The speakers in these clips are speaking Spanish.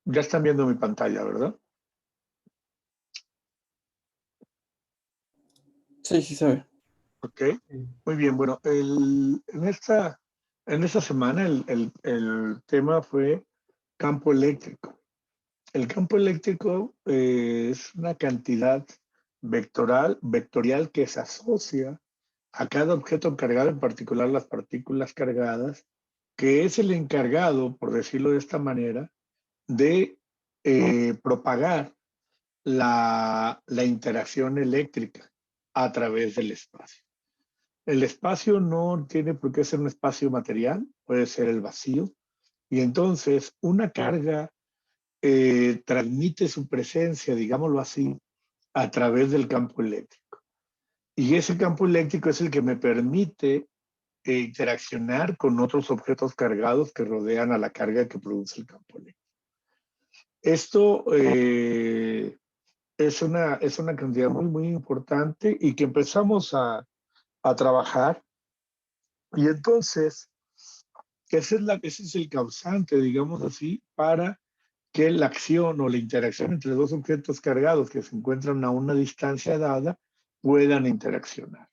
Ya están viendo mi pantalla, ¿verdad? Sí, sí se ve. Ok. Muy bien. Bueno, en esta semana el tema fue campo eléctrico. El campo eléctrico es una cantidad vectorial que se asocia a cada objeto cargado, en particular las partículas cargadas, que es el encargado, por decirlo de esta manera, de propagar la interacción eléctrica a través del espacio. El espacio no tiene por qué ser un espacio material, puede ser el vacío, y entonces una carga transmite su presencia, digámoslo así, a través del campo eléctrico. Y ese campo eléctrico es el que me permite interaccionar con otros objetos cargados que rodean a la carga que produce el campo eléctrico. Esto es una cantidad muy, muy importante y que empezamos a trabajar. Y entonces, ese es el causante, digamos así, para que la acción o la interacción entre dos objetos cargados que se encuentran a una distancia dada puedan interaccionar.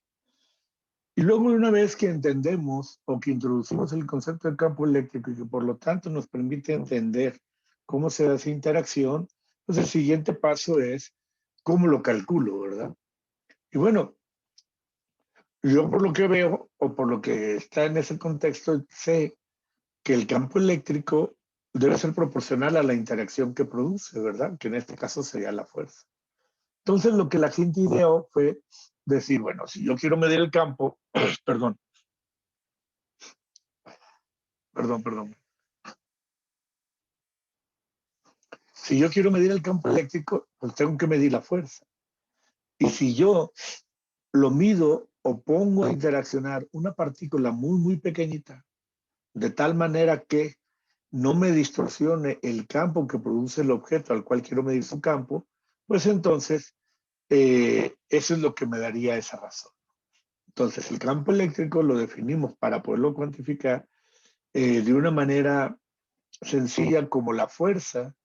Y luego, una vez que entendemos o que introducimos el concepto del campo eléctrico y que por lo tanto nos permite entender cómo se da esa interacción, pues el siguiente paso es cómo lo calculo, ¿verdad? Y bueno, yo por lo que veo o por lo que está en ese contexto, sé que el campo eléctrico debe ser proporcional a la interacción que produce, ¿verdad? Que en este caso sería la fuerza. Entonces, lo que la gente ideó fue decir, bueno, si yo quiero medir el campo, perdón, perdón. Si yo quiero medir el campo eléctrico, pues tengo que medir la fuerza. Y si yo lo mido o pongo a interaccionar una partícula muy, muy pequeñita, de tal manera que no me distorsione el campo que produce el objeto al cual quiero medir su campo, pues entonces eso es lo que me daría esa razón. Entonces el campo eléctrico lo definimos para poderlo cuantificar de una manera sencilla como la fuerza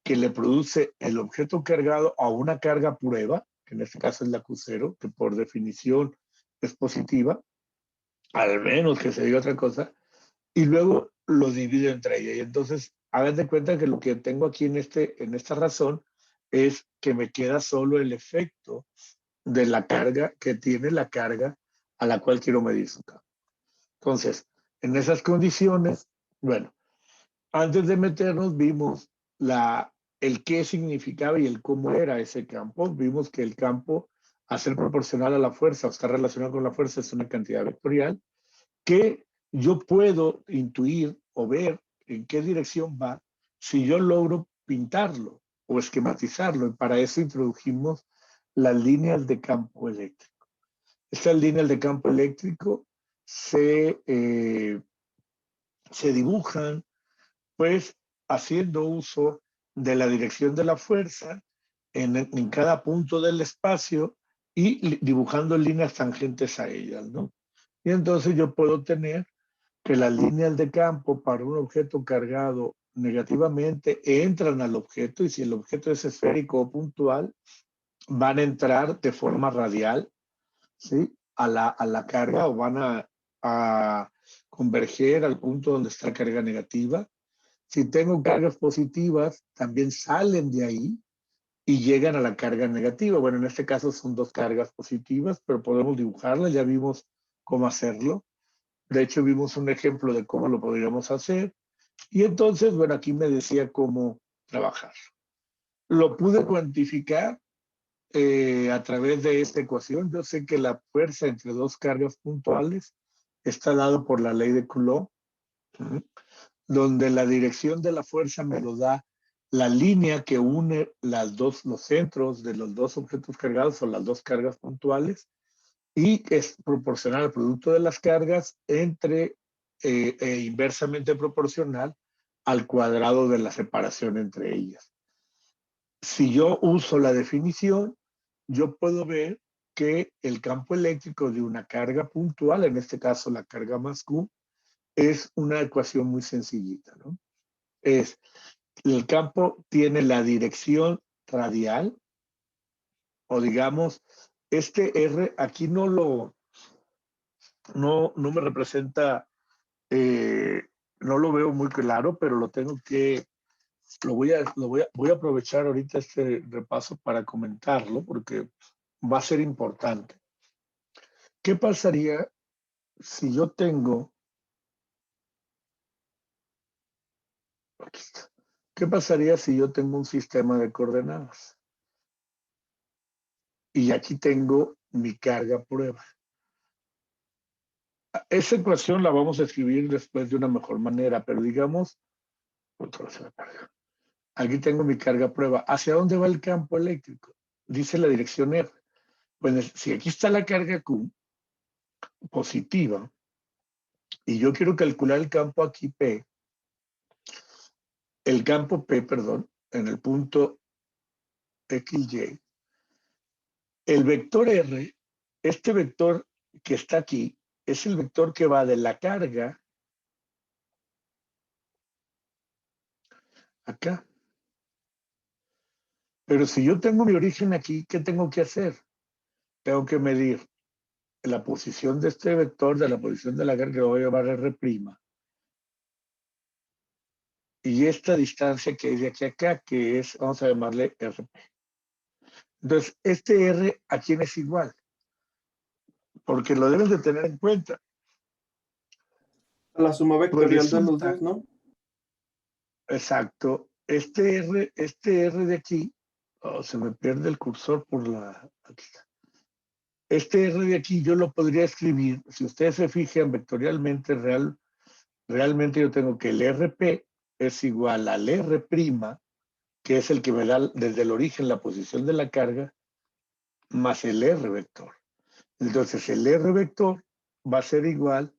que le produce el objeto cargado a una carga prueba, que en este caso es la Q0, que por definición es positiva, al menos que se diga otra cosa, y luego lo divido entre ellas. Y entonces, hagan de cuenta que lo que tengo aquí en esta razón es que me queda solo el efecto de la carga que tiene la carga a la cual quiero medir su campo. Entonces, en esas condiciones, bueno, antes de meternos vimos el qué significaba y el cómo era ese campo. Vimos que el campo, a ser proporcional a la fuerza o estar relacionado con la fuerza, es una cantidad vectorial que yo puedo intuir o ver en qué dirección va si yo logro pintarlo o esquematizarlo. Y para eso introdujimos las líneas de campo eléctrico. Estas líneas de campo eléctrico se dibujan pues haciendo uso de la dirección de la fuerza en cada punto del espacio y dibujando líneas tangentes a ellas, ¿no? Y entonces yo puedo tener que las líneas de campo para un objeto cargado negativamente entran al objeto y si el objeto es esférico o puntual, van a entrar de forma radial, ¿sí? A la carga o van a converger al punto donde está carga negativa. Si tengo cargas positivas, también salen de ahí y llegan a la carga negativa. Bueno, en este caso son dos cargas positivas, pero podemos dibujarlas, ya vimos cómo hacerlo. De hecho, vimos un ejemplo de cómo lo podríamos hacer. Y entonces, bueno, aquí me decía cómo trabajar. Lo pude cuantificar a través de esta ecuación. Yo sé que la fuerza entre dos cargas puntuales está dado por la ley de Coulomb, donde la dirección de la fuerza me lo da la línea que une los centros de los dos objetos cargados o las dos cargas puntuales y es proporcional al producto de las cargas inversamente proporcional al cuadrado de la separación entre ellas. Si yo uso la definición, yo puedo ver que el campo eléctrico de una carga puntual, en este caso la carga más Q, es una ecuación muy sencillita, ¿no? Es el campo tiene la dirección radial, o digamos, este R aquí no me representa, no lo veo muy claro, pero lo tengo que, voy a aprovechar ahorita este repaso para comentarlo, porque va a ser importante. ¿Qué pasaría si yo tengo, aquí está. ¿Qué pasaría si yo tengo un sistema de coordenadas? Y aquí tengo mi carga prueba. Esa ecuación la vamos a escribir después de una mejor manera, pero digamos, otra vez la carga. Aquí tengo mi carga prueba. ¿Hacia dónde va el campo eléctrico? Dice la dirección R. Pues si aquí está la carga Q positiva y yo quiero calcular el campo aquí P, el campo P, perdón, en el punto XY, el vector R, este vector que está aquí, es el vector que va de la carga acá. Pero si yo tengo mi origen aquí, ¿qué tengo que hacer? Tengo que medir la posición de este vector, de la posición de la carga que voy a llamar R', y esta distancia que hay de aquí a acá, que es, vamos a llamarle RP. Entonces, este R, ¿a quién es igual? Porque lo deben de tener en cuenta. A la suma Pues vectorial de los resulta, dos, ¿no? exacto, este R de aquí, oh, se me pierde el cursor por la, aquí está. Este R de aquí yo lo podría escribir, si ustedes se fijan vectorialmente, realmente yo tengo que el RP es igual al R', que es el que me da desde el origen la posición de la carga, más el R vector. Entonces el R vector va a ser igual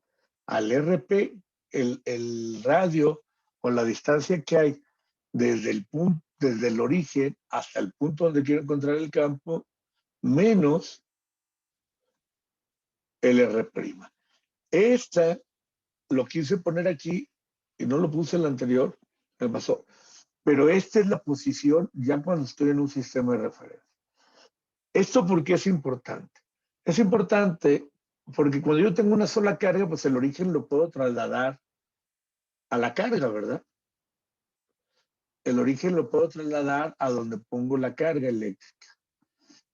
al RP, el radio o la distancia que hay desde el origen hasta el punto donde quiero encontrar el campo, menos el R'. Esta lo quise poner aquí y no lo puse en la anterior, me pasó. Pero esta es la posición ya cuando estoy en un sistema de referencia. ¿Esto por qué es importante? Es importante porque cuando yo tengo una sola carga, pues el origen lo puedo trasladar a la carga, ¿verdad? El origen lo puedo trasladar a donde pongo la carga eléctrica.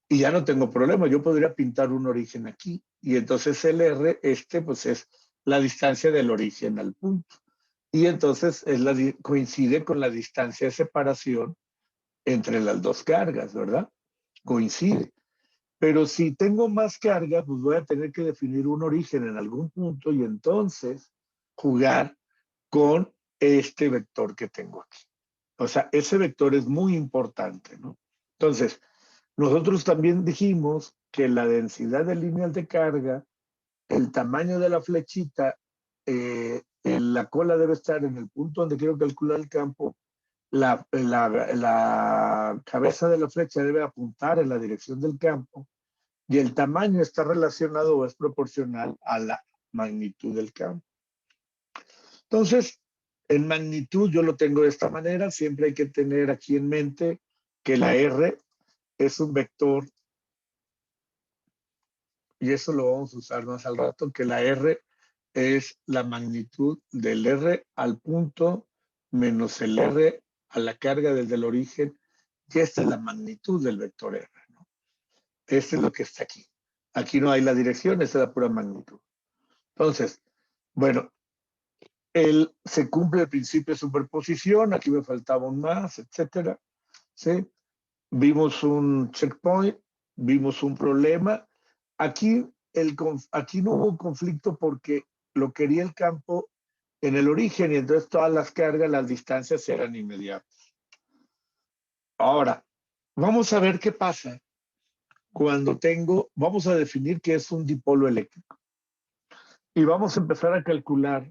Y ya no tengo problema, yo podría pintar un origen aquí. Y entonces el R, pues es la distancia del origen al punto. Y entonces coincide con la distancia de separación entre las dos cargas, ¿verdad? Coincide. Pero si tengo más carga, pues voy a tener que definir un origen en algún punto y entonces jugar con este vector que tengo aquí. O sea, ese vector es muy importante, ¿no? Entonces, nosotros también dijimos que la densidad de líneas de carga, el tamaño de la flechita, la cola debe estar en el punto donde quiero calcular el campo, la cabeza de la flecha debe apuntar en la dirección del campo y el tamaño está relacionado o es proporcional a la magnitud del campo. Entonces, en magnitud yo lo tengo de esta manera, siempre hay que tener aquí en mente que la R es un vector, y eso lo vamos a usar más al rato, que la R es la magnitud del R al punto menos el R a la carga desde el origen, y esta es la magnitud del vector R, ¿no? Este es lo que está aquí. Aquí no hay la dirección, esta es la pura magnitud. Entonces, bueno, se cumple el principio de superposición, aquí me faltaba un más, etcétera. ¿Sí? Vimos un checkpoint, vimos un problema. Aquí, aquí no hubo conflicto porque lo quería el campo en el origen y entonces todas las cargas, las distancias eran inmediatas. Ahora, vamos a ver qué pasa cuando vamos a definir qué es un dipolo eléctrico y vamos a empezar a calcular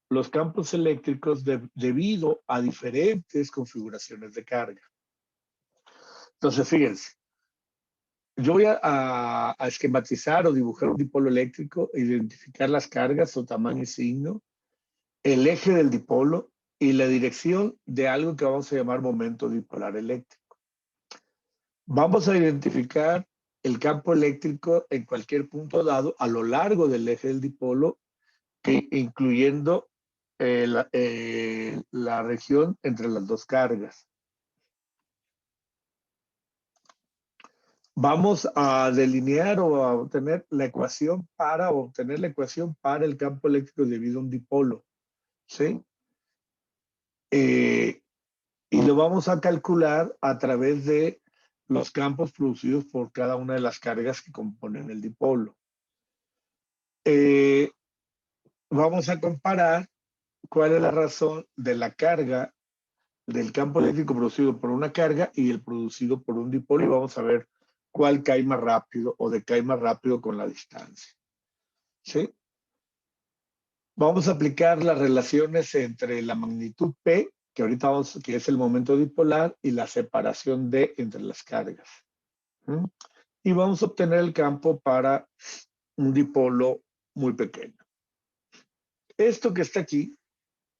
los campos eléctricos debido a diferentes configuraciones de carga. Entonces, fíjense, yo voy a esquematizar o dibujar un dipolo eléctrico, identificar las cargas, su tamaño y signo, el eje del dipolo, y la dirección de algo que vamos a llamar momento dipolar eléctrico. Vamos a identificar el campo eléctrico en cualquier punto dado a lo largo del eje del dipolo, incluyendo la región entre las dos cargas. Vamos a delinear o a obtener la ecuación para el campo eléctrico debido a un dipolo, ¿sí? Y lo vamos a calcular a través de los campos producidos por cada una de las cargas que componen el dipolo. Vamos a comparar cuál es la razón de la carga del campo eléctrico producido por una carga y el producido por un dipolo, y vamos a ver cuál cae más rápido o decae más rápido con la distancia. ¿Sí? Vamos a aplicar las relaciones entre la magnitud P, que ahorita que es el momento dipolar, y la separación D entre las cargas. Y vamos a obtener el campo para un dipolo muy pequeño. Esto que está aquí,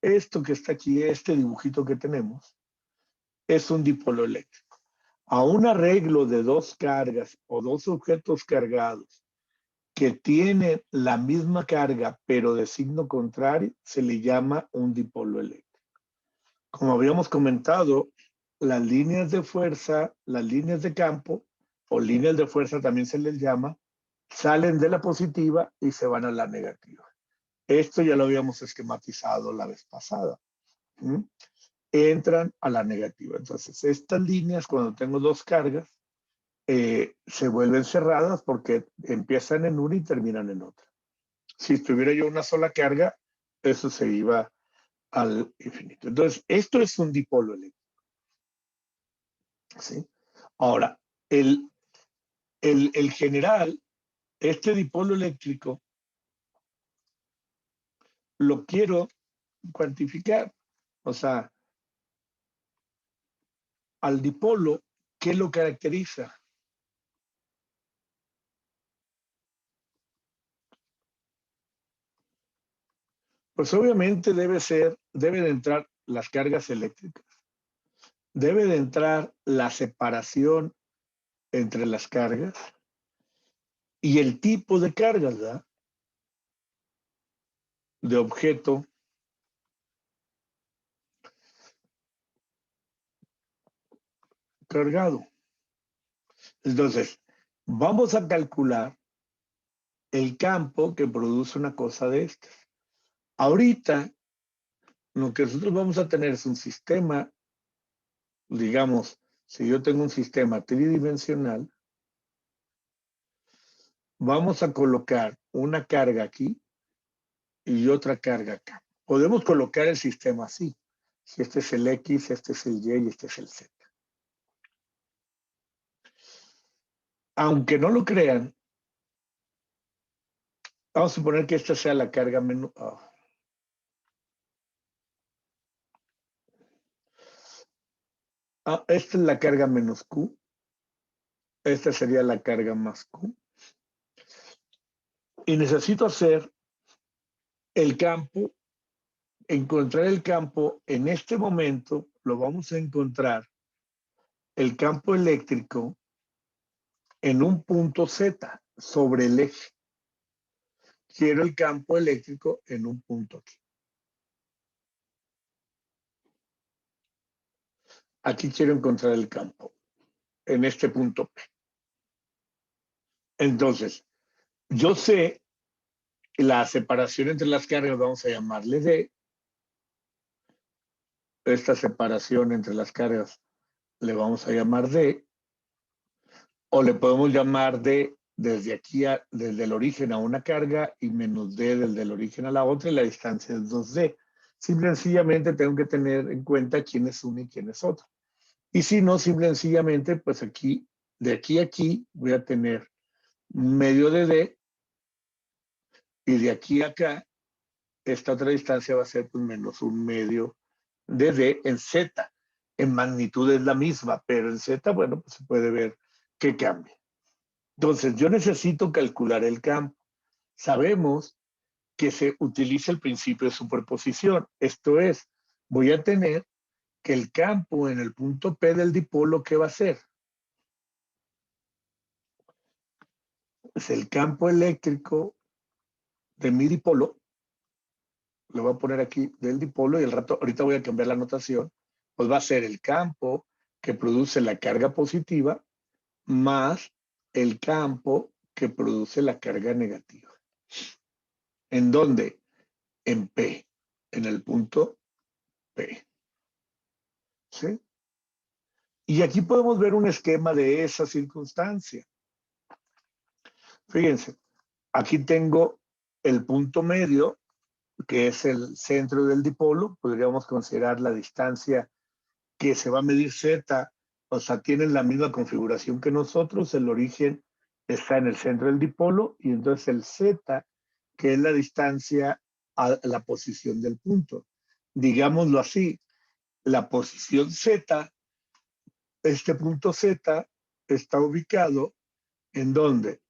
este dibujito que tenemos, es un dipolo eléctrico. A un arreglo de dos cargas o dos objetos cargados que tienen la misma carga pero de signo contrario, se le llama un dipolo eléctrico. Como habíamos comentado, las líneas de fuerza, las líneas de campo, o líneas de fuerza también se les llama, salen de la positiva y se van a la negativa. Esto ya lo habíamos esquematizado la vez pasada. Entran a la negativa. Entonces, estas líneas, cuando tengo dos cargas, se vuelven cerradas porque empiezan en una y terminan en otra. Si tuviera yo una sola carga, eso se iba al infinito. Entonces, esto es un dipolo eléctrico. ¿Sí? Ahora, el general, este dipolo eléctrico, lo quiero cuantificar. O sea, al dipolo, ¿qué lo caracteriza? Pues obviamente debe de entrar las cargas eléctricas, debe de entrar la separación entre las cargas y el tipo de cargas, ¿verdad? De objeto cargado. Entonces, vamos a calcular el campo que produce una cosa de estas. Ahorita, lo que nosotros vamos a tener es un sistema, digamos, si yo tengo un sistema tridimensional, vamos a colocar una carga aquí y otra carga acá. Podemos colocar el sistema así. Si este es el X, este es el Y y este es el Z. Aunque no lo crean, vamos a suponer que esta sea la carga menos... esta es la carga menos Q. Esta sería la carga más Q. Y necesito hacer el campo, encontrar el campo. En este momento lo vamos a encontrar el campo eléctrico en un punto Z sobre el eje. Quiero el campo eléctrico en un punto aquí. Aquí quiero encontrar el campo, en este punto P. Entonces, yo sé la separación entre las cargas, vamos a llamarle D. Esta separación entre las cargas le vamos a llamar D. O le podemos llamar D desde aquí, desde el origen a una carga, y menos D desde el origen a la otra, y la distancia es 2D. Simple y sencillamente tengo que tener en cuenta quién es uno y quién es otro. Y si no, simple y sencillamente, pues aquí, de aquí a aquí, voy a tener medio de D, y de aquí a acá, esta otra distancia va a ser pues menos un medio de D en Z. En magnitud es la misma, pero en Z, bueno, pues se puede ver que cambia. Entonces, yo necesito calcular el campo. Sabemos que se utiliza el principio de superposición. Esto es, voy a tener que el campo en el punto P del dipolo, ¿qué va a ser? Es el campo eléctrico de mi dipolo, lo voy a poner aquí del dipolo y ahorita voy a cambiar la notación, pues va a ser el campo que produce la carga positiva más el campo que produce la carga negativa. ¿En dónde? En P, en el punto P. ¿Sí? Y aquí podemos ver un esquema de esa circunstancia. Fíjense, aquí tengo el punto medio, que es el centro del dipolo. Podríamos considerar la distancia que se va a medir Z, o sea, tienen la misma configuración que nosotros. El origen está en el centro del dipolo y entonces el Z, que es la distancia a la posición del punto. Digámoslo así, la posición Z, este punto Z, está ubicado en donde,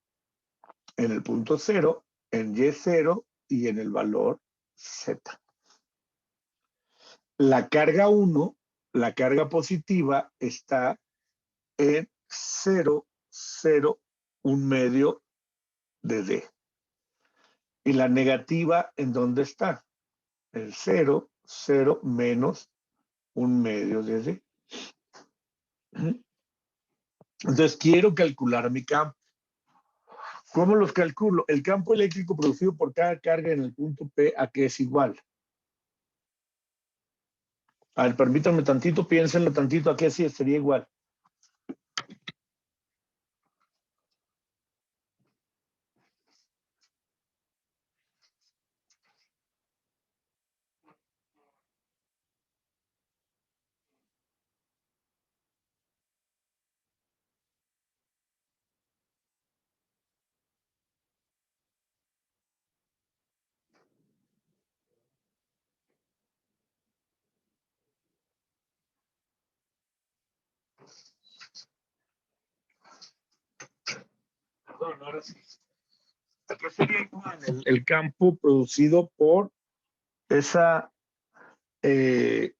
en el punto 0, en Y0 y en el valor Z. La carga 1, la carga positiva, está en 0, 0, un medio de D. Y la negativa, ¿en dónde está? En 0, 0 menos un medio de D. Entonces, quiero calcular mi campo. ¿Cómo los calculo? El campo eléctrico producido por cada carga en el punto P, ¿a qué es igual? A ver, permítanme tantito, piénsenlo tantito, ¿a qué sí sería igual? Perdón, ahora sí. ¿A qué sería igual el campo producido por esa,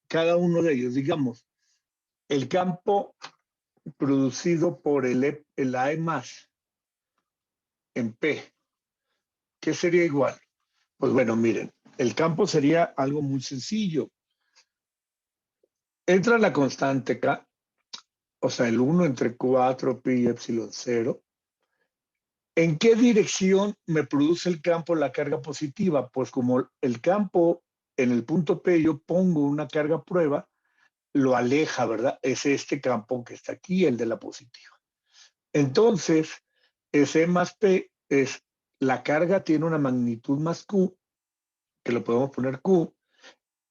cada uno de ellos? Digamos, el campo producido por el AE más en P, ¿qué sería igual? Pues bueno, miren, el campo sería algo muy sencillo. Entra la constante K, o sea, el 1 entre 4 pi y epsilon 0. ¿En qué dirección me produce el campo la carga positiva? Pues como el campo en el punto P yo pongo una carga prueba, lo aleja, ¿verdad? Es este campo que está aquí, el de la positiva. Entonces, ese más P es la carga tiene una magnitud más Q, que lo podemos poner Q,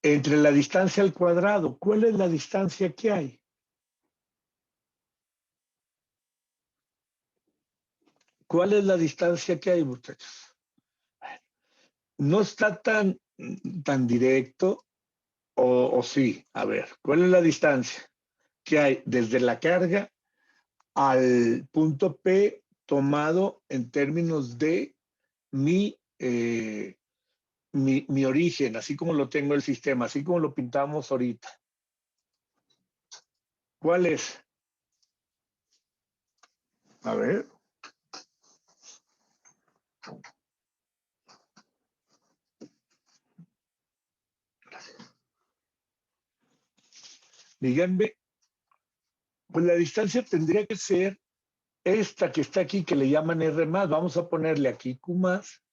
entre la distancia al cuadrado. ¿Cuál es la distancia que hay? ¿Cuál es la distancia que hay, muchachos? No está tan directo, o sí. A ver, ¿cuál es la distancia que hay desde la carga al punto P tomado en términos de mi origen, así como lo tengo el sistema, así como lo pintamos ahorita? ¿Cuál es? A ver. Díganme, pues la distancia tendría que ser esta que está aquí, que le llaman R más. Vamos a ponerle aquí Q más,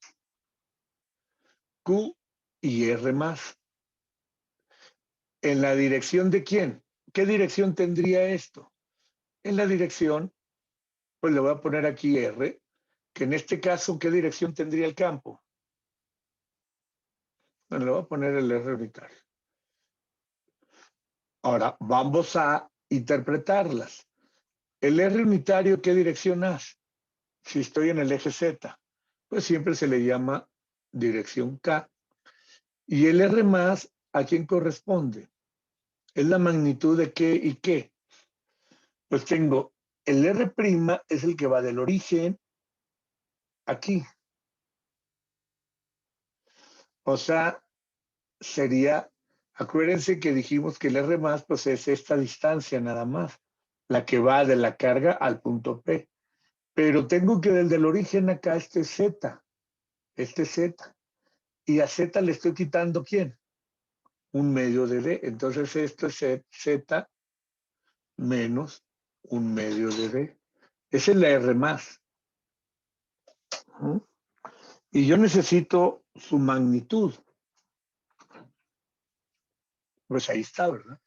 Q y R más. ¿En la dirección de quién? ¿Qué dirección tendría esto? En la dirección, pues le voy a poner aquí R, que en este caso, ¿qué dirección tendría el campo? Bueno, le voy a poner el R unitario. Ahora, vamos a interpretarlas. El R unitario, ¿qué dirección hace? Si estoy en el eje Z, pues siempre se le llama dirección K. Y el R más, ¿a quién corresponde? Es la magnitud de qué y qué. Pues tengo el R' es el que va del origen aquí. O sea, sería Acuérdense que dijimos que el R más pues es esta distancia nada más, la que va de la carga al punto P. Pero tengo que desde el origen acá este Z. Y a Z le estoy quitando ¿quién? Un medio de D. Entonces esto es Z menos un medio de D. Esa es la R más. Y yo necesito su magnitud. Pues ahí está, ¿verdad?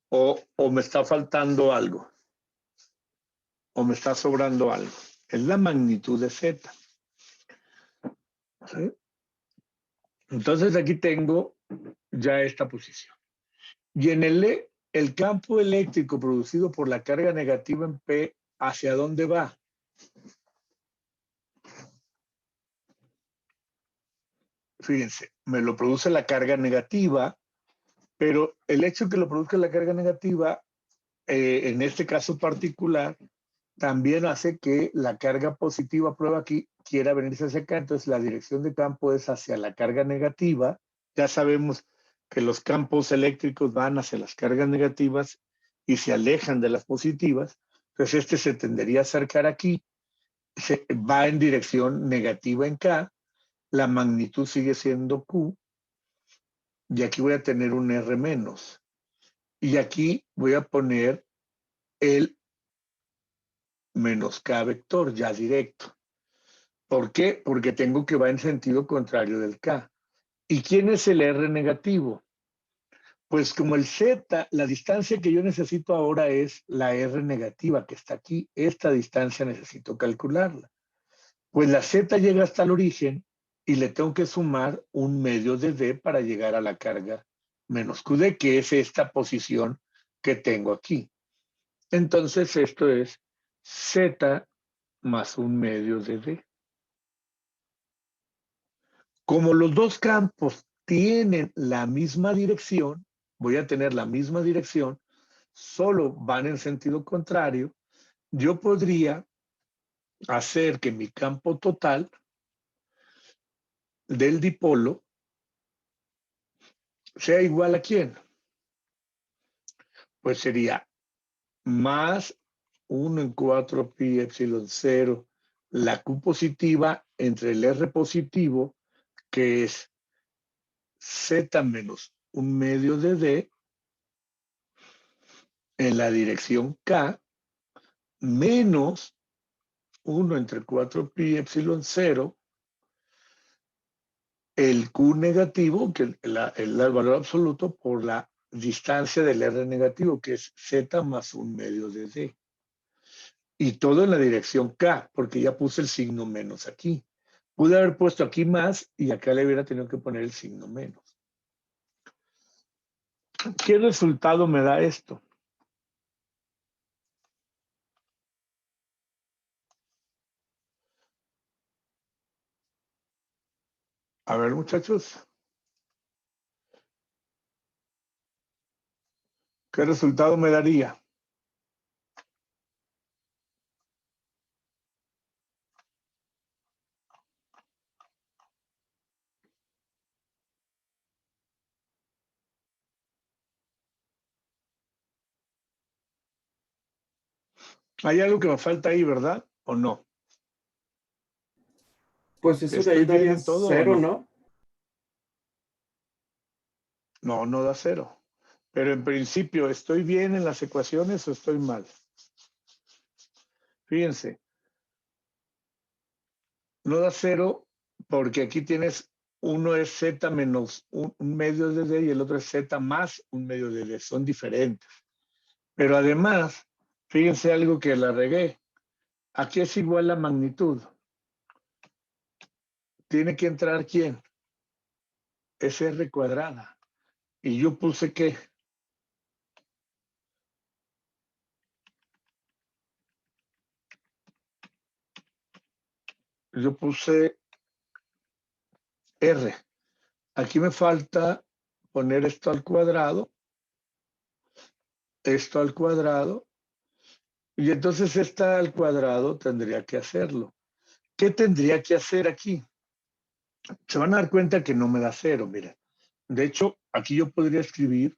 O me está faltando algo. O me está sobrando algo. Es la magnitud de Z. ¿Sí? Entonces aquí tengo ya esta posición. Y en el campo eléctrico producido por la carga negativa en P, ¿hacia dónde va? Fíjense, me lo produce la carga negativa, pero el hecho de que lo produzca la carga negativa, en este caso particular, también hace que la carga positiva, prueba aquí, quiera venirse hacia acá. Entonces la dirección de campo es hacia la carga negativa. Ya sabemos que los campos eléctricos van hacia las cargas negativas y se alejan de las positivas. Entonces este se tendería a acercar aquí, va en dirección negativa en K, la magnitud sigue siendo Q, y aquí voy a tener un R menos. Y aquí voy a poner el menos K vector ya directo. ¿Por qué? Porque tengo que va en sentido contrario del K. ¿Y quién es el R negativo? Pues como el Z, la distancia que yo necesito ahora es la R negativa que está aquí. Esta distancia necesito calcularla. Pues la Z llega hasta el origen y le tengo que sumar un medio de D para llegar a la carga menos QD, que es esta posición que tengo aquí. Entonces esto es Z más un medio de D. Como los dos campos tienen la misma dirección, voy a tener la misma dirección, solo van en sentido contrario, yo podría hacer que mi campo total del dipolo sea igual a ¿quién? Pues sería más 1 en 4 pi epsilon 0, la Q positiva entre el R positivo, que es Z menos un medio de D, en la dirección K, menos 1 entre 4 pi epsilon 0, el Q negativo, que es el valor absoluto, por la distancia del R negativo, que es Z más un medio de D. Y todo en la dirección K, porque ya puse el signo menos aquí. Pude haber puesto aquí más y acá le hubiera tenido que poner el signo menos. ¿Qué resultado me da esto? A ver, muchachos. ¿Qué resultado me daría? Hay algo que me falta ahí, ¿verdad? ¿O no? Pues eso de ¿Estoy ahí bien daría en todo o cero, no? ¿no? No, no da cero. Pero en principio, ¿estoy bien en las ecuaciones o estoy mal? Fíjense, no da cero porque aquí tienes, uno es Z menos un medio de D y el otro es Z más un medio de D. Son diferentes. Pero además, fíjense algo que la regué. Aquí es igual la magnitud. Tiene que entrar ¿quién? Es R cuadrada. Y yo puse ¿qué? Yo puse R. Aquí me falta poner esto al cuadrado, y entonces esta al cuadrado tendría que hacerlo. ¿Qué tendría que hacer aquí? Se van a dar cuenta que no me da cero, miren. De hecho, aquí yo podría escribir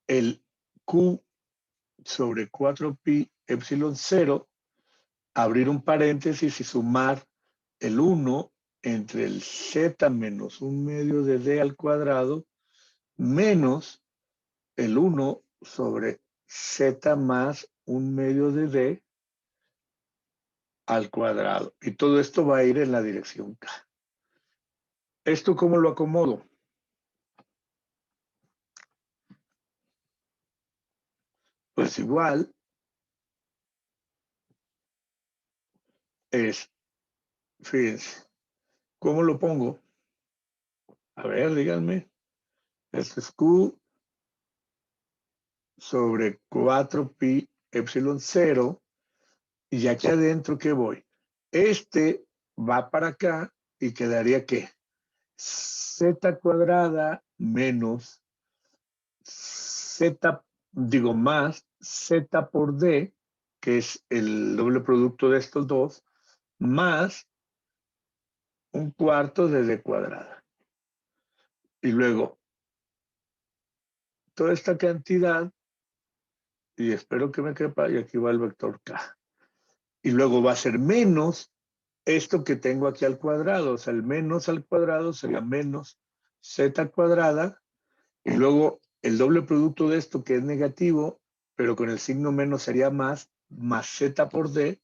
el Q sobre 4pi epsilon 0, abrir un paréntesis y sumar el 1 entre el z menos 1/2 de d al cuadrado menos el 1 sobre z más 1/2 de d al cuadrado. Y todo esto va a ir en la dirección K. ¿Esto cómo lo acomodo? Pues igual es, fíjense, ¿cómo lo pongo? A ver, díganme. Esto es Q sobre 4pi epsilon 0. Y aquí adentro, ¿qué voy? Este va para acá y quedaría ¿qué? Z cuadrada menos Z, digo más Z por D, que es el doble producto de estos dos, más 1/4 de D cuadrada. Y luego, toda esta cantidad, y espero que me quepa, y aquí va el vector K. Y luego va a ser menos esto que tengo aquí al cuadrado, o sea, el menos al cuadrado sería menos Z cuadrada, y luego el doble producto de esto que es negativo, pero con el signo menos sería más Z por D,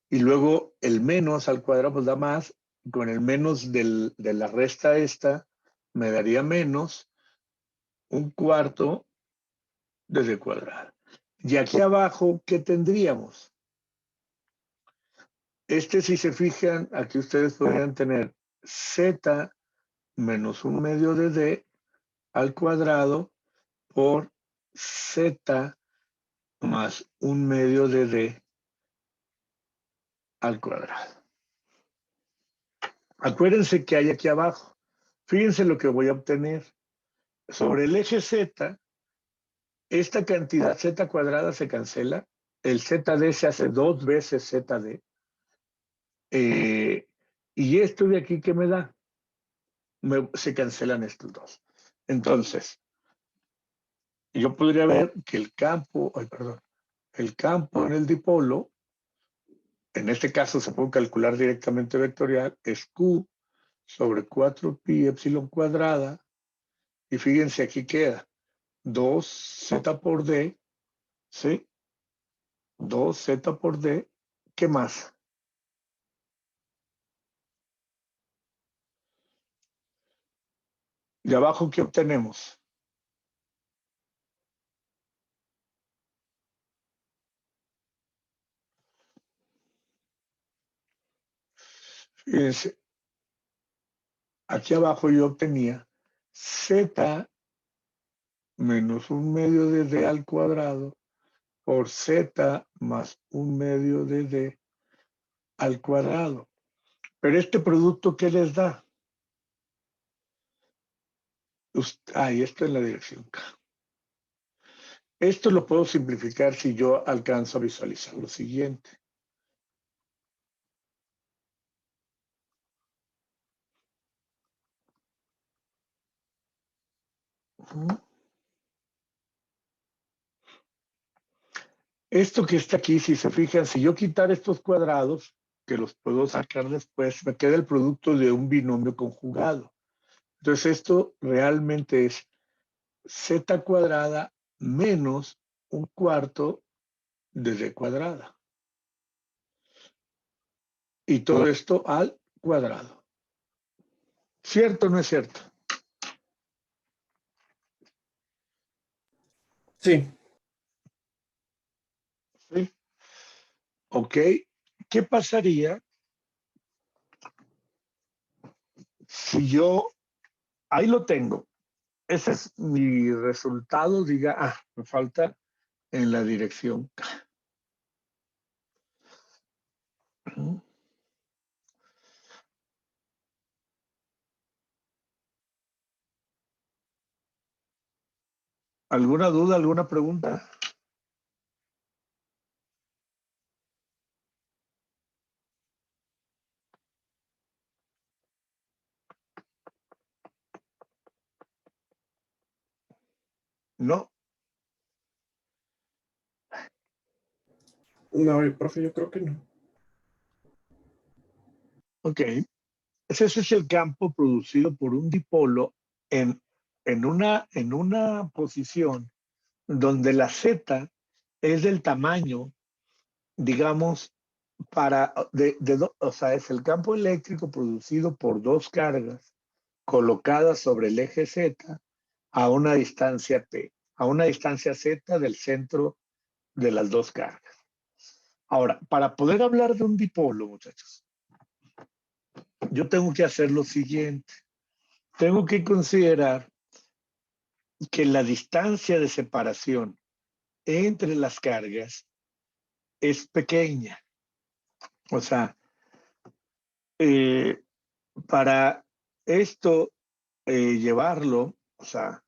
y luego el menos al cuadrado pues da más, con el menos de la resta esta me daría menos 1/4 de D cuadrada. Y aquí abajo, ¿qué tendríamos? Si se fijan, aquí ustedes podrían tener Z menos 1/2 de D al cuadrado por Z más 1/2 de D al cuadrado. Acuérdense que hay aquí abajo. Fíjense lo que voy a obtener. Sobre el eje Z, esta cantidad Z cuadrada se cancela. El ZD se hace 2 veces ZD. Y esto de aquí, ¿qué me da? Se cancelan estos dos. Entonces, yo podría ver que el campo en el dipolo, en este caso se puede calcular directamente vectorial, es Q sobre 4pi epsilon cuadrada, y fíjense aquí queda 2z por d, ¿sí? 2z por d, ¿qué más? De abajo, ¿qué obtenemos? Fíjense, aquí abajo yo obtenía z menos 1/2 de d al cuadrado por z más 1/2 de d al cuadrado. Pero este producto, ¿qué les da? Esto es la dirección K. Esto lo puedo simplificar si yo alcanzo a visualizar lo siguiente. Esto que está aquí, si se fijan, si yo quitar estos cuadrados, que los puedo sacar después, me queda el producto de un binomio conjugado. Entonces esto realmente es z cuadrada menos 1/4 de d cuadrada. Y todo esto al cuadrado. ¿Cierto o no es cierto? Sí. ¿Sí? Ok. ¿Qué pasaría si yo, ahí lo tengo, ese es mi resultado, diga, me falta en la dirección K. ¿Alguna duda, alguna pregunta? No. No, profe, yo creo que no. Ok. Ese es el campo producido por un dipolo en, en una posición donde la Z es del tamaño, digamos, o sea, es el campo eléctrico producido por dos cargas colocadas sobre el eje Z a una distancia P, a una distancia Z del centro de las dos cargas. Ahora, para poder hablar de un dipolo, muchachos, yo tengo que hacer lo siguiente. Tengo que considerar que la distancia de separación entre las cargas es pequeña. O sea, eh, para esto llevarlo, o sea,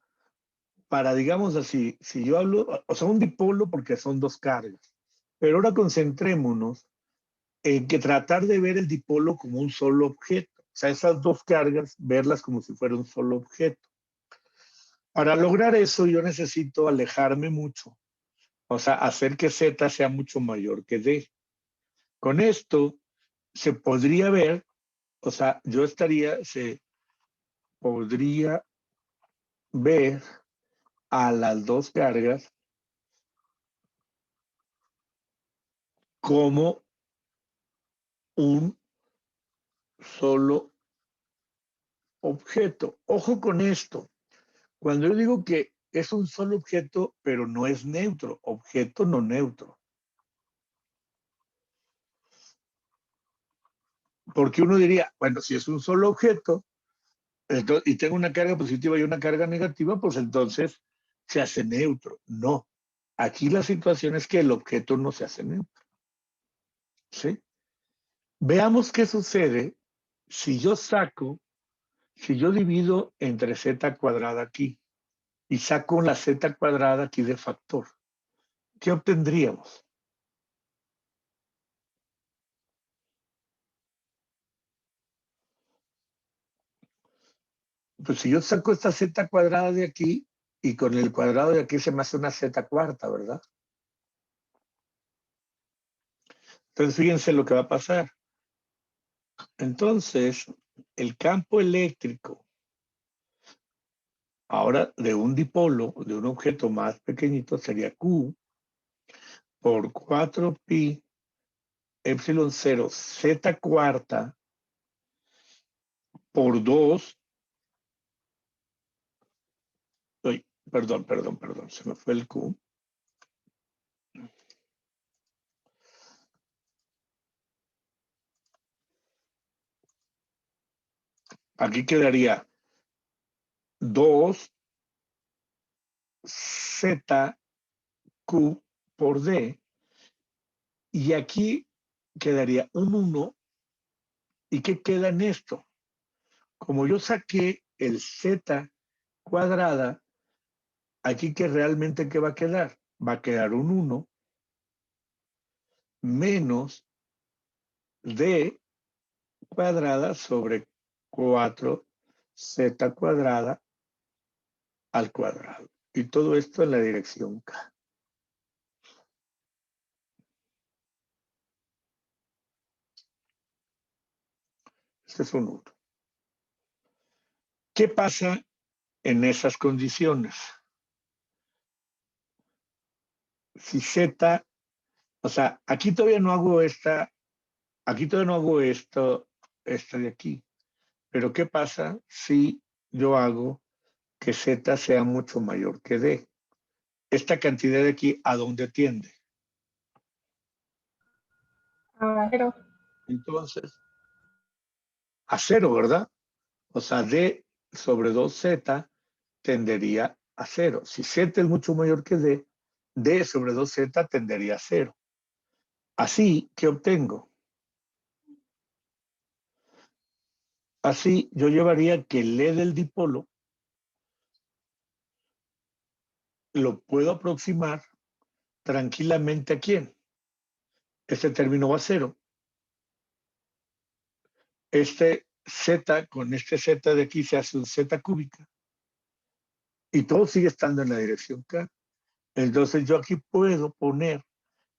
para, digamos así, si yo hablo, o sea, un dipolo porque son dos cargas, pero ahora concentrémonos en que tratar de ver el dipolo como un solo objeto, o sea, esas dos cargas, verlas como si fuera un solo objeto. Para lograr eso yo necesito alejarme mucho, o sea, hacer que Z sea mucho mayor que D. Con esto se podría ver, o sea, se podría ver a las dos cargas como un solo objeto. Ojo con esto. Cuando yo digo que es un solo objeto, pero no es neutro, objeto no neutro. Porque uno diría, bueno, si es un solo objeto y tengo una carga positiva y una carga negativa, pues entonces se hace neutro. No. Aquí la situación es que el objeto no se hace neutro. ¿Sí? Veamos qué sucede si si yo divido entre z cuadrada aquí y saco la z cuadrada aquí de factor. ¿Qué obtendríamos? Pues si yo saco esta z cuadrada de aquí y con el cuadrado de aquí se me hace una z cuarta, ¿verdad? Entonces fíjense lo que va a pasar. Entonces, el campo eléctrico, ahora de un dipolo, de un objeto más pequeñito, sería Q por 4pi epsilon 0 z cuarta por 2. Perdón, se me fue el Q. Aquí quedaría 2 z Q por D. Y aquí quedaría un 1. ¿Y qué queda en esto? Como yo saqué el z cuadrada, aquí que realmente ¿qué va a quedar? Va a quedar un 1 menos D cuadrada sobre 4z cuadrada al cuadrado. Y todo esto en la dirección K. Este es un 1. ¿Qué pasa en esas condiciones? Si Z, o sea, aquí todavía no hago esta de aquí. Pero ¿qué pasa si yo hago que Z sea mucho mayor que D? Esta cantidad de aquí, ¿a dónde tiende? A cero. Entonces, a cero, ¿verdad? O sea, D sobre 2Z tendería a cero. Si Z es mucho mayor que D, D sobre 2Z tendería a cero. Así, ¿qué obtengo? Así, yo llevaría que el E del dipolo lo puedo aproximar tranquilamente ¿a quién? Este término va a cero. Este Z con este Z de aquí se hace un Z cúbica. y todo sigue estando en la dirección K. Entonces yo aquí puedo poner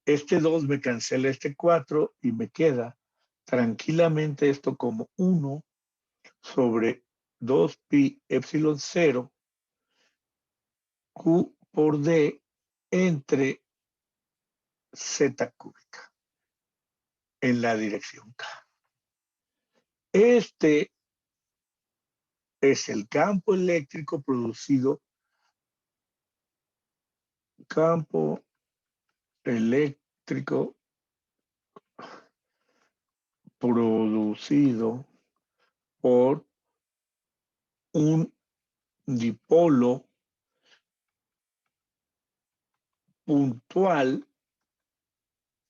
este 2, me cancela este 4 y me queda tranquilamente esto como 1 sobre 2 pi epsilon 0 Q por D entre Z cúbica en la dirección K. Este es el campo eléctrico producido, campo eléctrico producido por un dipolo puntual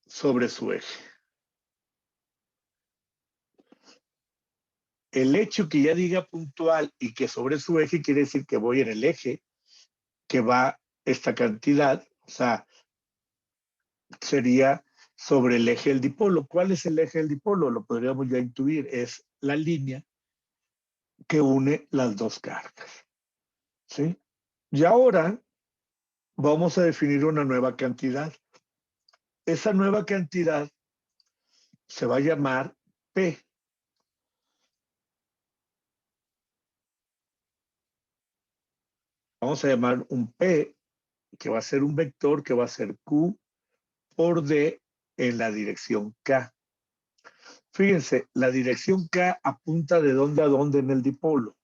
sobre su eje. El hecho que ya diga puntual y que sobre su eje quiere decir que voy en el eje que va esta cantidad, o sea, sería sobre el eje del dipolo. ¿Cuál es el eje del dipolo? Lo podríamos ya intuir, es la línea que une las dos cargas. ¿Sí? Y ahora vamos a definir una nueva cantidad. Esa nueva cantidad se va a llamar P. Vamos a llamar un P que va a ser un vector que va a ser Q por D en la dirección K. Fíjense, la dirección K apunta de dónde a dónde en el dipolo.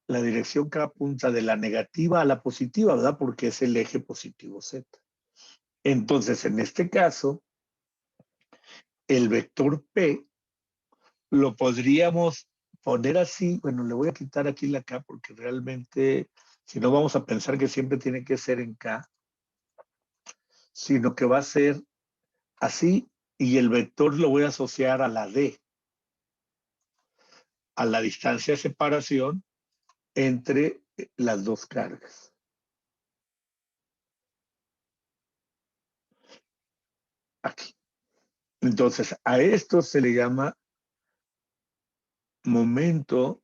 La dirección K apunta de la negativa a la positiva, ¿verdad? Porque es el eje positivo Z. Entonces, en este caso, el vector P lo podríamos poner así. Bueno, le voy a quitar aquí la K porque realmente, si no vamos a pensar que siempre tiene que ser en K, sino que va a ser así y el vector lo voy a asociar a la D, a la distancia de separación entre las dos cargas. Aquí. Entonces, a esto se le llama momento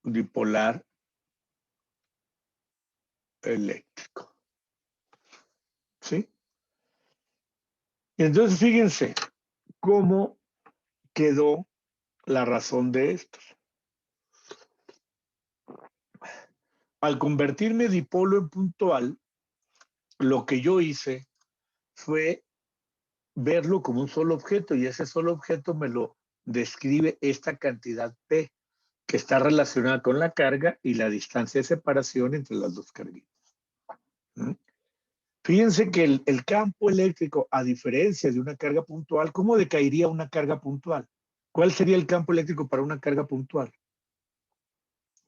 dipolar eléctrico. ¿Sí? Y entonces, fíjense cómo quedó la razón de esto. Al convertirme dipolo en puntual, lo que yo hice fue verlo como un solo objeto y ese solo objeto me lo describe esta cantidad P que está relacionada con la carga y la distancia de separación entre las dos carguitas. ¿Mm? Fíjense que el campo eléctrico, a diferencia de una carga puntual, ¿cómo decaería una carga puntual? ¿Cuál sería el campo eléctrico para una carga puntual?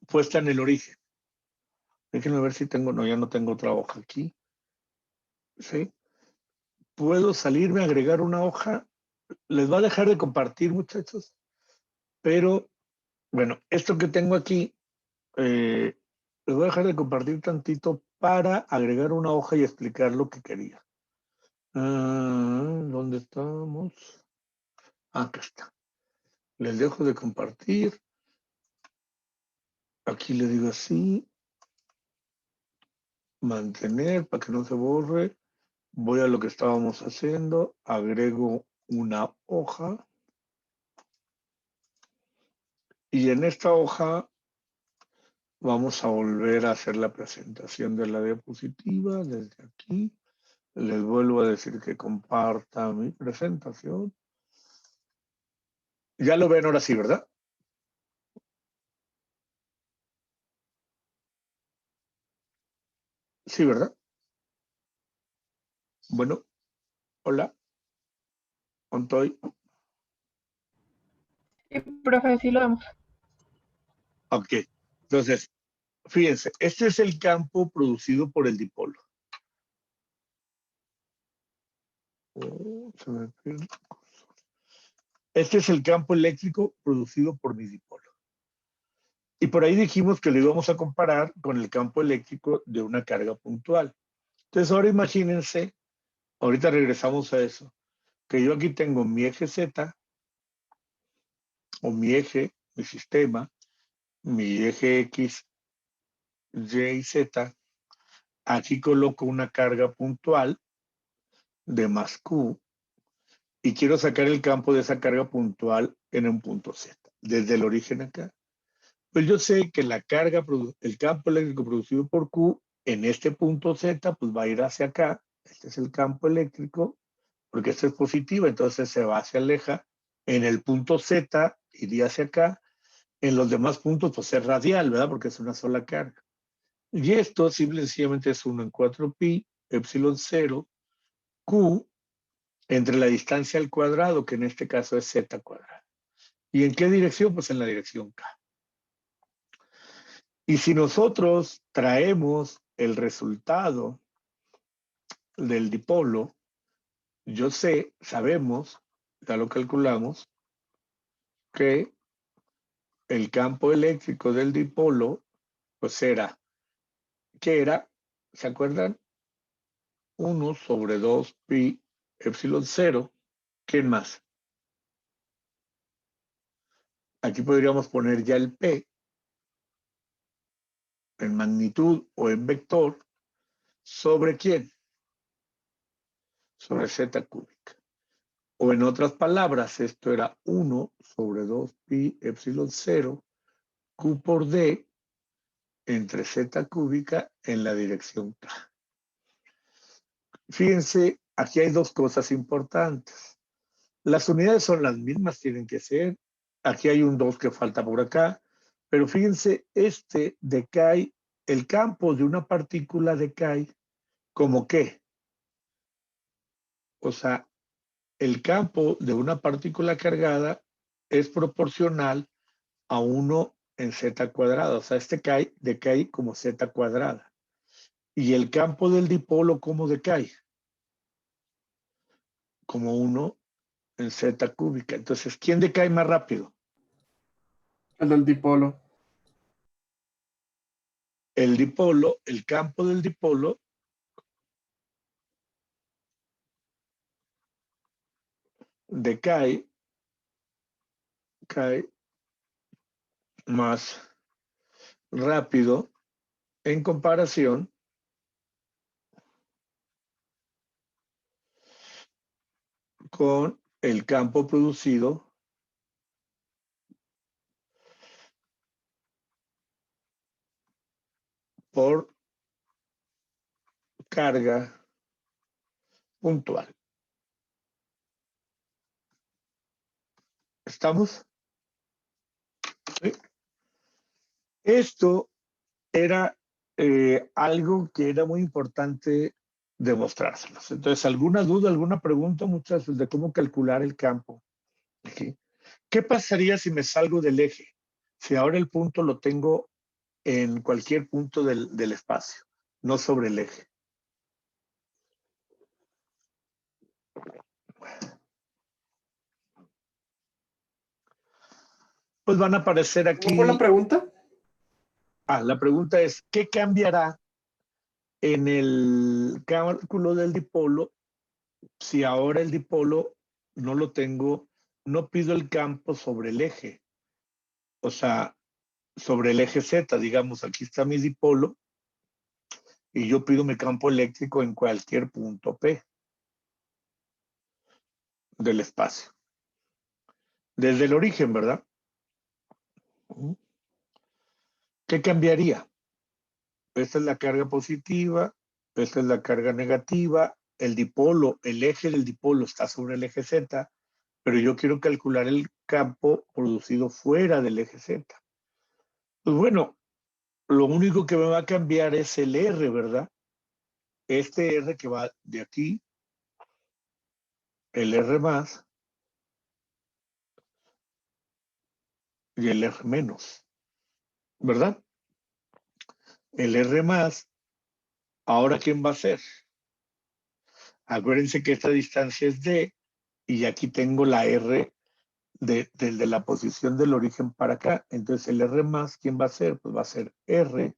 Puesta en el origen. Déjenme ver si tengo, no, ya no tengo otra hoja aquí. ¿Sí? Puedo salirme a agregar una hoja. Les va a dejar de compartir, muchachos, pero bueno, esto que tengo aquí, les voy a dejar de compartir tantito para agregar una hoja y explicar lo que quería. ¿Dónde estamos? Acá está. Les dejo de compartir. Aquí le digo así. Mantener para que no se borre. Voy a lo que estábamos haciendo. Agrego una hoja. Y en esta hoja vamos a volver a hacer la presentación de la diapositiva desde aquí. Les vuelvo a decir que comparta mi presentación. Ya lo ven ahora sí, ¿verdad? Sí, ¿verdad? Bueno, hola, estoy. Sí, profe, sí lo vemos. Ok, entonces, fíjense, este es el campo producido por el dipolo. Este es el campo eléctrico producido por mi dipolo. Y por ahí dijimos que lo íbamos a comparar con el campo eléctrico de una carga puntual. Entonces ahora imagínense, ahorita regresamos a eso, que yo aquí tengo mi eje Z o mi eje, mi sistema, mi eje X, Y y Z. Aquí coloco una carga puntual de más Q y quiero sacar el campo de esa carga puntual en un punto Z, desde el origen acá. Pues yo sé que la carga, el campo eléctrico producido por Q en este punto Z, pues va a ir hacia acá. Este es el campo eléctrico, porque este es positivo, entonces se va hacia aleja. En el punto Z iría hacia acá. En los demás puntos, pues es radial, ¿verdad? Porque es una sola carga. Y esto simplemente es 1 en 4 pi, epsilon 0, Q, entre la distancia al cuadrado, que en este caso es Z cuadrado. ¿Y en qué dirección? Pues en la dirección K. Y si nosotros traemos el resultado del dipolo, sabemos, ya lo calculamos, que el campo eléctrico del dipolo, pues era, ¿qué era? ¿Se acuerdan? 1 sobre 2 pi epsilon 0. ¿Quién más? Aquí podríamos poner ya el P en magnitud o en vector. ¿Sobre quién? Sobre Z cúbica. O en otras palabras, esto era 1 sobre 2 pi epsilon 0 Q por D entre Z cúbica en la dirección K. Fíjense, aquí hay dos cosas importantes. Las unidades son las mismas, tienen que ser. Aquí hay un 2 que falta por acá. Pero fíjense, este decae, el campo de una partícula decae como qué. O sea, el campo de una partícula cargada es proporcional a 1 en z cuadrado. O sea, este decae como z cuadrada. Y el campo del dipolo, ¿cómo decae? Como 1 en z cúbica. Entonces, ¿quién decae más rápido? El del dipolo. El dipolo, el campo del dipolo cae más rápido en comparación con el campo producido por carga puntual. ¿Estamos? ¿Sí? Esto era algo que era muy importante demostrárselos. Entonces, ¿alguna duda, alguna pregunta, muchachos, de cómo calcular el campo? Aquí. ¿Qué pasaría si me salgo del eje? Si ahora el punto lo tengo en cualquier punto del espacio, no sobre el eje. Pues van a aparecer ¿Cómo fue la aquí. pregunta? La pregunta es, ¿qué cambiará en el cálculo del dipolo si ahora el dipolo no lo tengo, no pido el campo sobre el eje? O sea, sobre el eje Z, digamos, aquí está mi dipolo y yo pido mi campo eléctrico en cualquier punto P del espacio. Desde el origen, ¿verdad? ¿Qué cambiaría? Esta es la carga positiva, esta es la carga negativa, el dipolo, el eje del dipolo está sobre el eje Z, pero yo quiero calcular el campo producido fuera del eje Z. Pues bueno, lo único que me va a cambiar es el R, ¿verdad? Este R que va de aquí, el R más y el R menos, ¿verdad? El R más, ahora ¿quién va a ser? Acuérdense que esta distancia es D y aquí tengo la R desde la posición del origen para acá. Entonces el R más, ¿quién va a ser? Pues va a ser R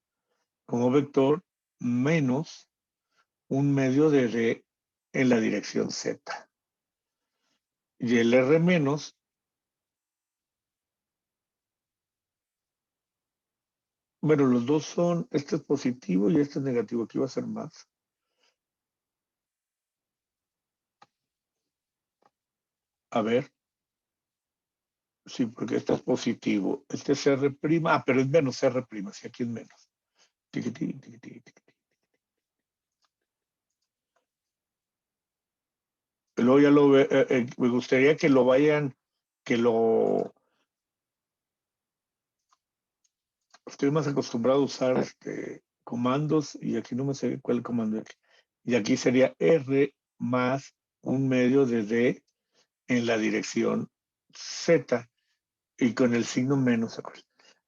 como vector menos un medio de D en la dirección Z. Y el R menos Bueno, los dos son, este es positivo y este es negativo. Aquí va a ser más. A ver. Sí, porque este es positivo. Este es R'. Ah, pero es menos R'. Sí, aquí es menos. Tiquitín, tiquitín, tiquitín. Luego ya lo ve, me gustaría que lo vayan, que lo... Estoy más acostumbrado a usar comandos y aquí no me sé cuál comando es. Y aquí sería R más un medio de D en la dirección Z y con el signo menos.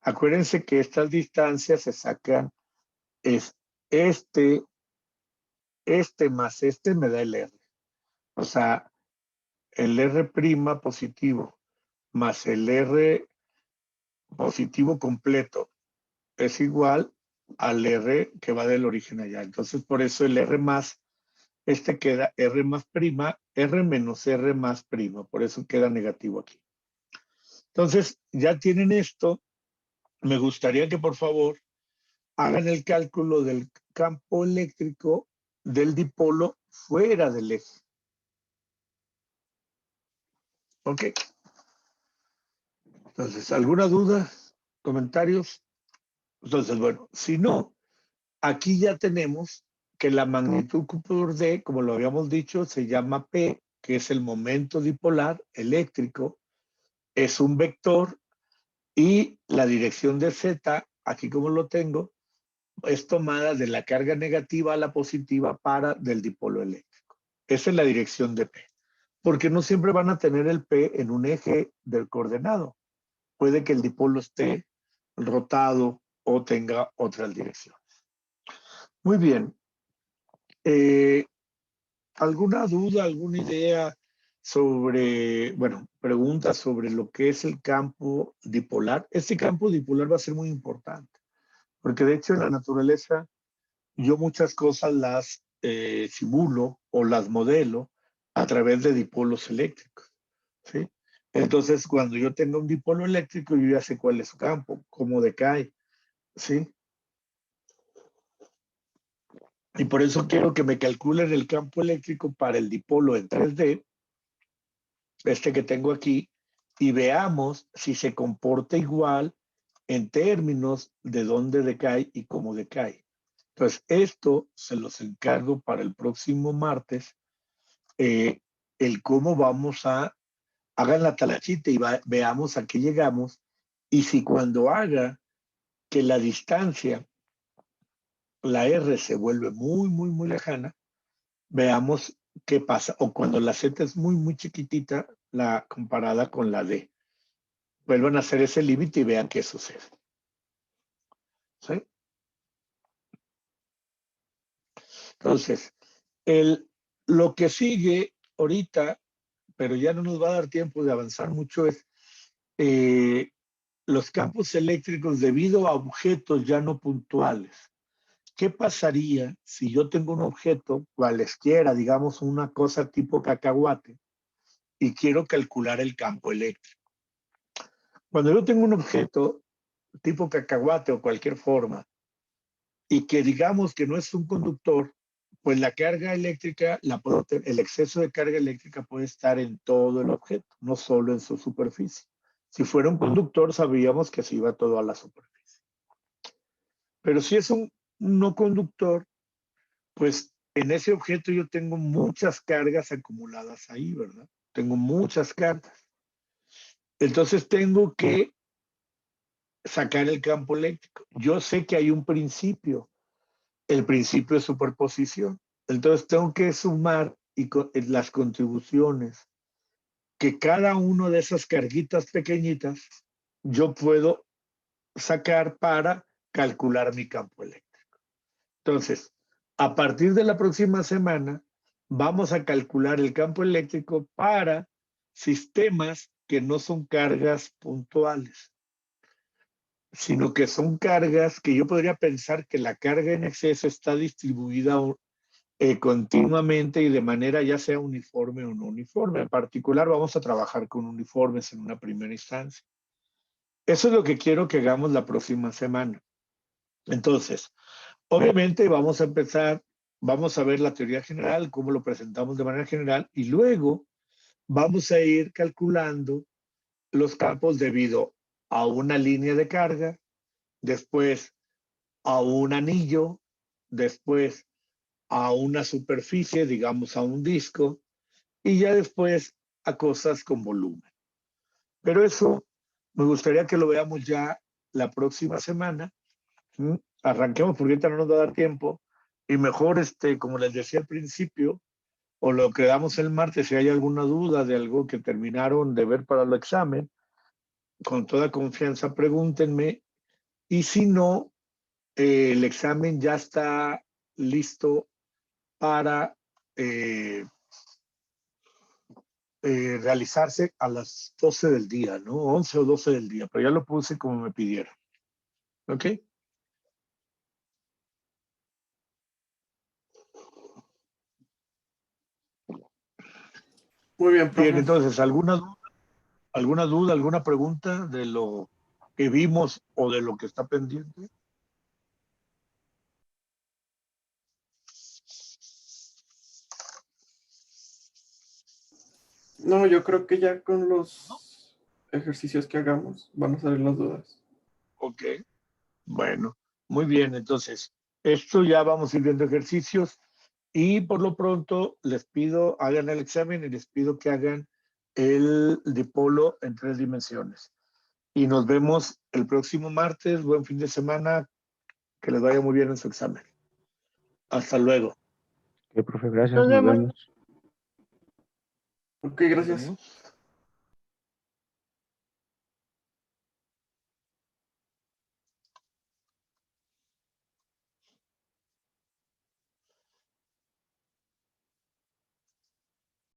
Acuérdense que estas distancias se sacan, es este más este me da el R. O sea, el R' positivo más el R positivo completo es igual al R que va del origen allá. Entonces, por eso el R más, este queda R más prima, R menos R más prima. Por eso queda negativo aquí. Entonces, ya tienen esto. Me gustaría que por favor hagan el cálculo del campo eléctrico del dipolo fuera del eje. ¿Ok? Entonces, ¿alguna duda? ¿Comentarios? Entonces, bueno, si no, aquí ya tenemos que la magnitud Q por D, como lo habíamos dicho, se llama P, que es el momento dipolar eléctrico, es un vector y la dirección de Z, aquí como lo tengo, es tomada de la carga negativa a la positiva para del dipolo eléctrico. Esa es la dirección de P, porque no siempre van a tener el P en un eje del coordenado. Puede que el dipolo esté rotado o tenga otras direcciones. Muy bien. ¿Alguna duda, alguna idea sobre, bueno, preguntas sobre lo que es el campo dipolar? Este campo dipolar va a ser muy importante, porque de hecho en la naturaleza yo muchas cosas las simulo o las modelo a través de dipolos eléctricos, ¿sí? Entonces, cuando yo tenga un dipolo eléctrico, yo ya sé cuál es su campo, cómo decae, ¿sí? Y por eso quiero que me calculen el campo eléctrico para el dipolo en 3D, este que tengo aquí, y veamos si se comporta igual en términos de dónde decae y cómo decae. Entonces, esto se los encargo para el próximo martes, el cómo vamos hagan la talachita y veamos a qué llegamos, y si cuando haga que la distancia, la R se vuelve muy, muy, muy lejana, veamos qué pasa, o cuando la Z es muy, muy chiquitita, la comparada con la D. Vuelvan a hacer ese límite y vean qué sucede. ¿Sí? Entonces, lo que sigue ahorita, pero ya no nos va a dar tiempo de avanzar mucho, es los campos eléctricos debido a objetos ya no puntuales. ¿Qué pasaría si yo tengo un objeto, cualesquiera, digamos una cosa tipo cacahuate, y quiero calcular el campo eléctrico? Cuando yo tengo un objeto tipo cacahuate o cualquier forma, y que digamos que no es un conductor, pues la carga eléctrica, el exceso de carga eléctrica puede estar en todo el objeto, no solo en su superficie. Si fuera un conductor, sabríamos que se iba todo a la superficie. Pero si es un no conductor, pues en ese objeto yo tengo muchas cargas acumuladas ahí, ¿verdad? Tengo muchas cargas. Entonces tengo que sacar el campo eléctrico. Yo sé que hay un principio, el principio de superposición. Entonces tengo que sumar las contribuciones que cada una de esas carguitas pequeñitas yo puedo sacar para calcular mi campo eléctrico. Entonces, a partir de la próxima semana, vamos a calcular el campo eléctrico para sistemas que no son cargas puntuales, sino que son cargas que yo podría pensar que la carga en exceso está distribuida continuamente y de manera ya sea uniforme o no uniforme. En particular, vamos a trabajar con uniformes en una primera instancia. Eso es lo que quiero que hagamos la próxima semana. Entonces, obviamente vamos a empezar, vamos a ver la teoría general, cómo lo presentamos de manera general, y luego vamos a ir calculando los campos debido a una línea de carga, después a un anillo, después a una superficie, digamos a un disco, y ya después a cosas con volumen. Pero eso me gustaría que lo veamos ya la próxima semana. Arranquemos porque ahorita no nos va a dar tiempo. Y mejor, como les decía al principio, o lo quedamos el martes, si hay alguna duda de algo que terminaron de ver para el examen, con toda confianza pregúntenme. Y si no, el examen ya está listo para realizarse a las 12 del día, ¿no? 11 o 12 del día, pero ya lo puse como me pidieron. ¿Ok? Muy bien, Bien, profe. entonces, ¿alguna duda, alguna pregunta de lo que vimos o de lo que está pendiente? No, yo creo que ya con los ejercicios que hagamos van a salir las dudas. Ok, bueno, muy bien, entonces, esto ya vamos a ir viendo ejercicios y por lo pronto les pido, hagan el examen y les pido que hagan el dipolo en 3 dimensiones. Y nos vemos el próximo martes. Buen fin de semana. Que les vaya muy bien en su examen. Hasta luego. Ok, profe, gracias, Nos nos vemos. vemos. Ok, gracias.